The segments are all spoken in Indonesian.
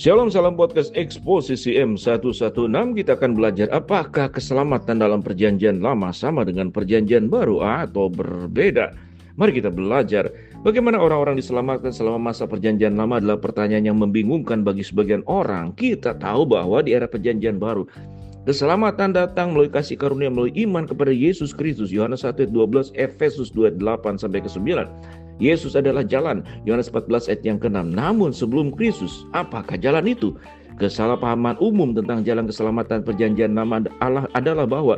Shalom, salam podcast Eksposisi M116. Kita akan belajar apakah keselamatan dalam perjanjian lama sama dengan perjanjian baru atau berbeda. Mari kita belajar bagaimana orang-orang diselamatkan selama masa perjanjian lama adalah pertanyaan yang membingungkan bagi sebagian orang. Kita tahu bahwa di era perjanjian baru keselamatan datang melalui kasih karunia melalui iman kepada Yesus Kristus. Yohanes 1:12, Efesus 2:8-9. Yesus adalah jalan, Yohanes 14 ayat yang ke-6. Namun sebelum Kristus, apakah jalan itu? Kesalahpahaman umum tentang jalan keselamatan perjanjian lama Allah adalah bahwa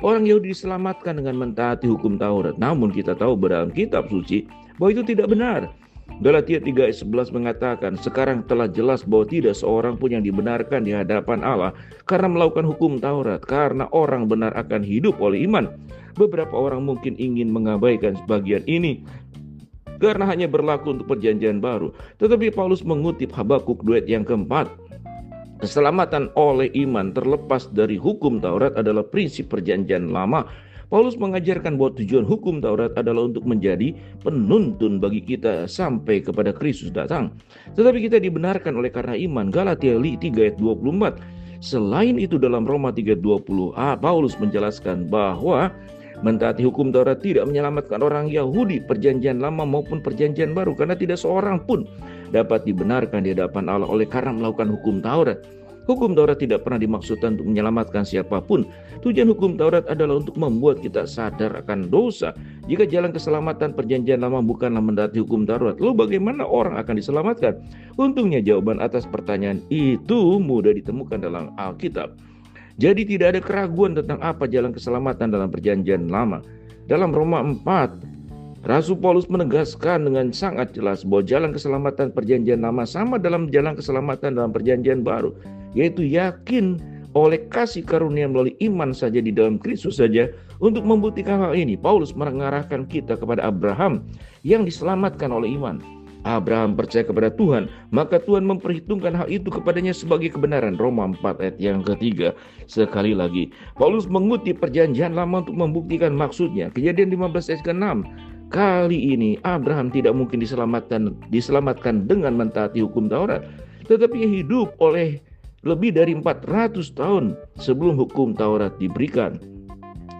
orang Yahudi diselamatkan dengan mentaati hukum Taurat. Namun kita tahu dalam kitab suci bahwa itu tidak benar. Galatia 3 ayat 11 mengatakan, sekarang telah jelas bahwa tidak seorang pun yang dibenarkan di hadapan Allah karena melakukan hukum Taurat, karena orang benar akan hidup oleh iman. Beberapa orang mungkin ingin mengabaikan sebagian ini karena hanya berlaku untuk perjanjian baru. Tetapi Paulus mengutip Habakuk 2 ayat yang ke-4. Keselamatan oleh iman terlepas dari hukum Taurat adalah prinsip perjanjian lama. Paulus mengajarkan bahwa tujuan hukum Taurat adalah untuk menjadi penuntun bagi kita sampai kepada Kristus datang. Tetapi kita dibenarkan oleh karena iman. Galatia 3 ayat 24. Selain itu dalam Roma 3:20, Paulus menjelaskan bahwa mentaati hukum Taurat tidak menyelamatkan orang Yahudi perjanjian lama maupun perjanjian baru, karena tidak seorang pun dapat dibenarkan di hadapan Allah oleh karena melakukan hukum Taurat. Hukum Taurat tidak pernah dimaksudkan untuk menyelamatkan siapapun. Tujuan hukum Taurat adalah untuk membuat kita sadar akan dosa. Jika jalan keselamatan perjanjian lama bukanlah mentaati hukum Taurat, lalu bagaimana orang akan diselamatkan? Untungnya jawaban atas pertanyaan itu mudah ditemukan dalam Alkitab. Jadi tidak ada keraguan tentang apa jalan keselamatan dalam perjanjian lama. Dalam Roma 4, Rasul Paulus menegaskan dengan sangat jelas bahwa jalan keselamatan perjanjian lama sama dalam jalan keselamatan dalam perjanjian baru, yaitu yakin oleh kasih karunia melalui iman saja di dalam Kristus saja. Untuk membuktikan hal ini, Paulus mengarahkan kita kepada Abraham yang diselamatkan oleh iman. Abraham percaya kepada Tuhan, maka Tuhan memperhitungkan hal itu kepadanya sebagai kebenaran. Roma 4 ayat yang ke-3. Sekali lagi, Paulus mengutip perjanjian lama untuk membuktikan maksudnya. Kejadian 15 ayat ke-6. Kali ini Abraham tidak mungkin diselamatkan dengan mentaati hukum Taurat, tetapi ia hidup oleh lebih dari 400 tahun sebelum hukum Taurat diberikan.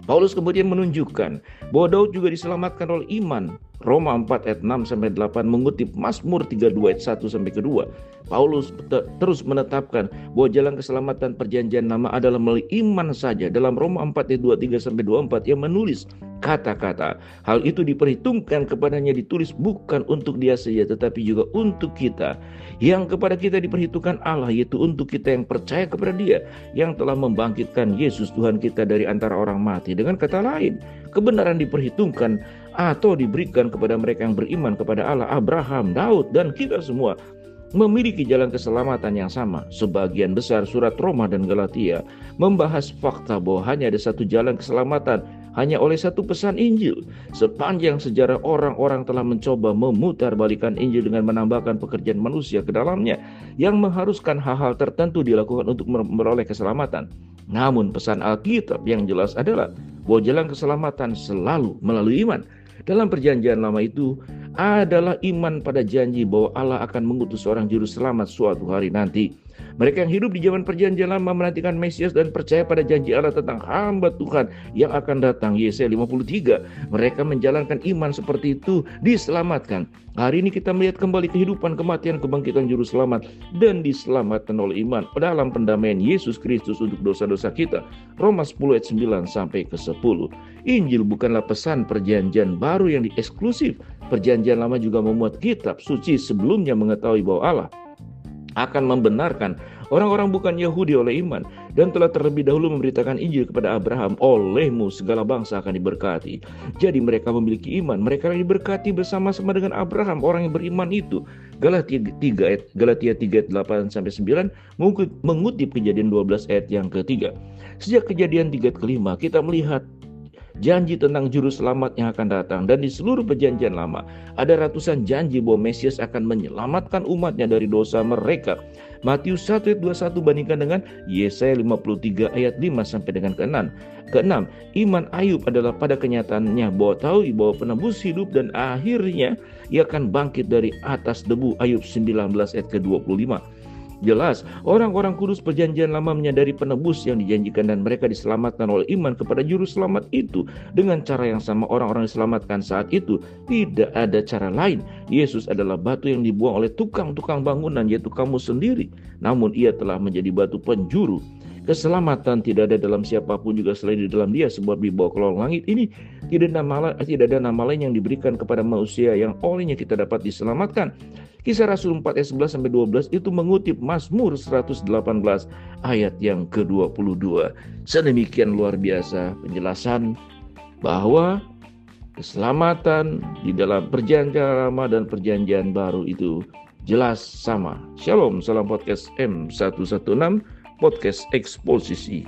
Paulus kemudian menunjukkan bahwa Daud juga diselamatkan oleh iman. Roma 4 ayat 6-8 mengutip Mazmur 32 ayat 1-2. Paulus terus menetapkan bahwa jalan keselamatan perjanjian lama adalah melalui iman saja. Dalam Roma 4 ayat 23-24 ia menulis kata-kata, hal itu diperhitungkan kepadanya, ditulis bukan untuk dia saja tetapi juga untuk kita. Yang kepada kita diperhitungkan Allah, yaitu untuk kita yang percaya kepada Dia yang telah membangkitkan Yesus Tuhan kita dari antara orang mati. Dengan kata lain, kebenaran diperhitungkan atau diberikan kepada mereka yang beriman kepada Allah. Abraham, Daud, dan kita semua memiliki jalan keselamatan yang sama. Sebagian besar surat Roma dan Galatia membahas fakta bahwa hanya ada satu jalan keselamatan, hanya oleh satu pesan Injil. Sepanjang sejarah orang-orang telah mencoba memutarbalikan Injil dengan menambahkan pekerjaan manusia ke dalamnya yang mengharuskan hal-hal tertentu dilakukan untuk memperoleh keselamatan. Namun pesan Alkitab yang jelas adalah bahwa jalan keselamatan selalu melalui iman. Dalam perjanjian lama itu adalah iman pada janji bahwa Allah akan mengutus seorang juru selamat suatu hari nanti. Mereka yang hidup di zaman perjanjian lama menantikan Mesias dan percaya pada janji Allah tentang hamba Tuhan yang akan datang. Yesaya 53. Mereka menjalankan iman seperti itu diselamatkan. Hari ini kita melihat kembali kehidupan, kematian, kebangkitan juru selamat dan diselamatkan oleh iman dalam pendamaian Yesus Kristus untuk dosa-dosa kita. Roma 10 ayat 9-10. Injil bukanlah pesan perjanjian baru yang eksklusif. Perjanjian lama juga memuat kitab suci sebelumnya mengetahui bahwa Allah akan membenarkan orang-orang bukan Yahudi oleh iman dan telah terlebih dahulu memberitakan Injil kepada Abraham, olehmu segala bangsa akan diberkati. Jadi mereka memiliki iman, mereka yang diberkati bersama-sama dengan Abraham, orang yang beriman itu. Galatia 3 ayat 8-9 mengutip Kejadian 12 ayat yang ke-3. Sejak Kejadian 3 ayat ke-5 kita melihat janji tentang juru selamat yang akan datang. Dan di seluruh perjanjian lama ada ratusan janji bahwa Mesias akan menyelamatkan umatnya dari dosa mereka. Matius 1 ayat 21 bandingkan dengan Yesaya 53 ayat 5 sampai dengan ke-6. Keenam, iman Ayub adalah pada kenyataannya bahwa tahu bahwa penebus hidup dan akhirnya ia akan bangkit dari atas debu. Ayub 19 ayat ke-25. Jelas, orang-orang kudus perjanjian lama menyadari penebus yang dijanjikan dan mereka diselamatkan oleh iman kepada juru selamat itu. Dengan cara yang sama orang-orang diselamatkan saat itu. Tidak ada cara lain. Yesus adalah batu yang dibuang oleh tukang-tukang bangunan, yaitu kamu sendiri. Namun ia telah menjadi batu penjuru. Keselamatan tidak ada dalam siapapun juga selain di dalam Dia, sebab di bawah kolong langit ini tidak ada nama lain yang diberikan kepada manusia yang olehnya kita dapat diselamatkan. Kisah Rasul 4 ayat 11-12 itu mengutip Mazmur 118 ayat yang ke-22. Sedemikian luar biasa penjelasan bahwa keselamatan di dalam perjanjian lama dan perjanjian baru itu jelas sama. Shalom, salam podcast M116, podcast eksposisi.